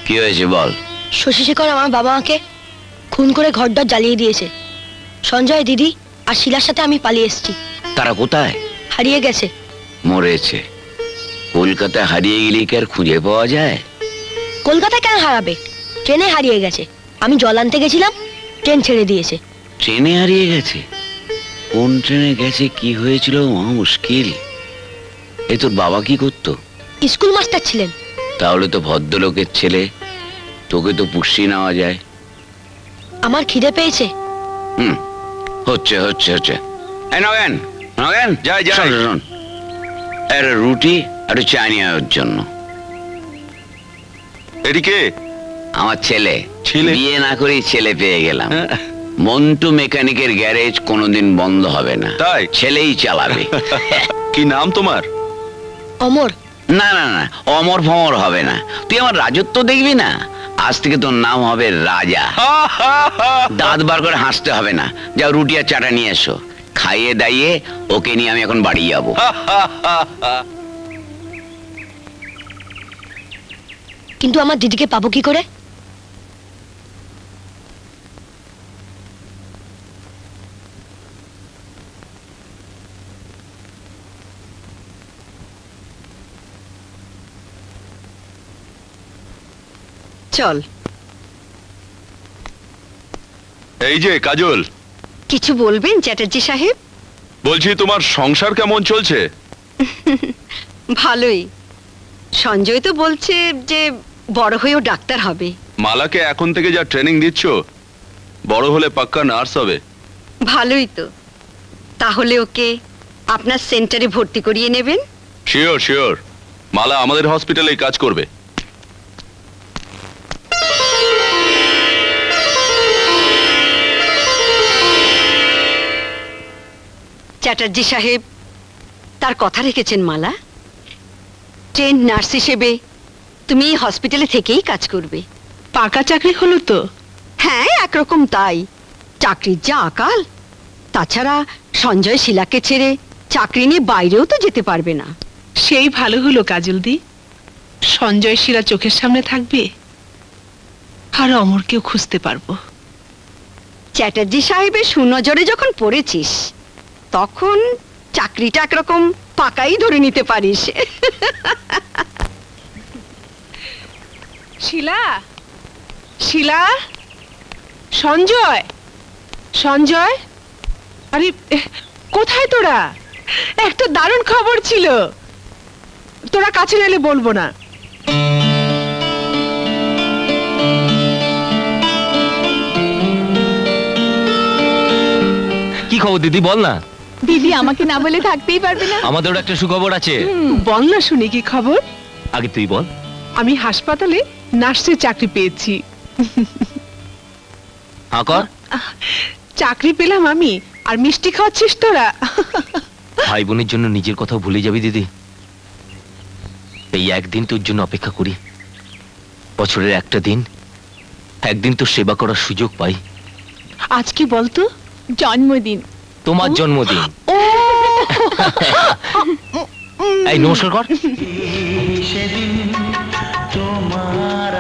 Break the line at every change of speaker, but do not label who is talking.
কি হয়েছে বল।
শশীশেখর আমার বাবা মাকে খুন করে ঘরদর জ্বালিয়ে দিয়েছে। সঞ্জয় দিদি আর শিলার সাথে আমি পালিয়ে এসেছি।
তারা কোথায়?
হারিয়ে গেছে।
মরেছে? কলকাতায় হারিয়ে গেলে কি আর খুঁজে পাওয়া যায়?
কলকাতায় কেন হারাবে? ট্রেনে হারিয়ে গেছে। আমি জল আনতে গেছিলাম, ট্রেন ছেড়ে দিয়েছে।
ট্রেনে হারিয়ে গেছে? কোন ট্রেনে গেছে, কি হয়েছিল মহা মুশকিল। এ তোর বাবা কি করতো?
স্কুল মাস্টার ছিলেন।
তাহলে তো ভদ্রলোকের ছেলে, তোকে তো পুষিয়ে নেওয়া যায়।
আমার খিদে পেয়েছে।
হচ্ছে হচ্ছে হচ্ছে। এই নগেন, নগেন,
যাই যাই।
শোন শোন, একটা রুটি আর চা নিয়ে ওর জন্য।
এদিকে
আমার ছেলে।
ছেলে?
বিয়ে না করেই ছেলে পেয়ে গেলাম। মন্টু মেকানিকের গ্যারেজ কোনোদিন বন্ধ হবে না।
তাই?
ছেলেই চালাবে।
কি নাম তোমার?
অমর।
না না না, অমর ফমর হবে না। তুই আমার রাজত্ব দেখবি না, আজ থেকে তোর নাম হবে রাজা। দাঁত বার করে হাসতে হবে না। যাও রুটি আর চাটা নিয়ে এসো, খাইয়ে দাইয়ে ওকে নিয়ে আমি এখন বাড়ি যাবো।
কিন্তু আমার দিদিকে পাবো কি করে?
চল।
এই যে কাজল,
কিছু বলবেন চ্যাটার্জি সাহেব?
বলছি তোমার সংসার কেমন চলছে?
ভালোই। সঞ্জয় তো বলছে যে বড় হয়েও ডাক্তার হবে।
মালাকে এখন থেকে যা ট্রেনিং দিচ্ছ, বড় হলে পাক্কা নার্স হবে।
ভালোই তো। তাহলে ওকে আপনার সেন্টারে ভর্তি করিয়ে নেবেন?
শিওর শিওর, মালা আমাদের হসপিটালেই কাজ করবে।
চ্যাটার্জি সাহেব তার কথা রেখেছেন মালা। ট্রেন নার্স হিসেবে তুমি হসপিটালে থেকেই কাজ করবে।
পাকা চাকরি হলো তো?
হ্যাঁ, একরকম তাই। চাকরির যা আকাল। তাছাড়া সঞ্জয় শিলাকে ছেড়ে চাকরি নিয়ে বাইরেও তো যেতে পারবে না।
সেই ভালো হলো কাজলদি, সঞ্জয় শিলা চোখের সামনে থাকবে আর অমরকেও খুঁজতে পারবো।
চ্যাটার্জি সাহেবের সুনজরে যখন পড়েছিস তখন চাকরিটা একরকম পাকাই ধরে নিতে পারিস।
শিলা, শিলা, সঞ্জয়, সঞ্জয়, আরে কোথায় তোরা? একটা দারুণ খবর ছিল, তোরা কাছে এলে বলবো না।
কি খবর দিদি, বল না।
দিদি আমাকে না বলে থাকতেই পারবে না।
আমাদেরও একটা সুখবর আছে।
বল না শুনি কি খবর।
আগে তুই বল।
আমি হাসপাতালে নার্সের চাকরি পেয়েছি।
হ্যাঁ কর।
চাকরি পেলাম আমি, আর মিষ্টি খাওয়াচ্ছিস তোরা।
ভাই বোনের জন্য নিজের কথা ভুলে যাবি দিদি? এই একদিন তোর জন্য অপেক্ষা করি। বছরের একটা দিন, একদিন তোর সেবা করার সুযোগ পাই।
আজকে বলতো?
জন্মদিন।
তোমার জন্মদিন। এই নমস্কার কর।
সেদিন তোমার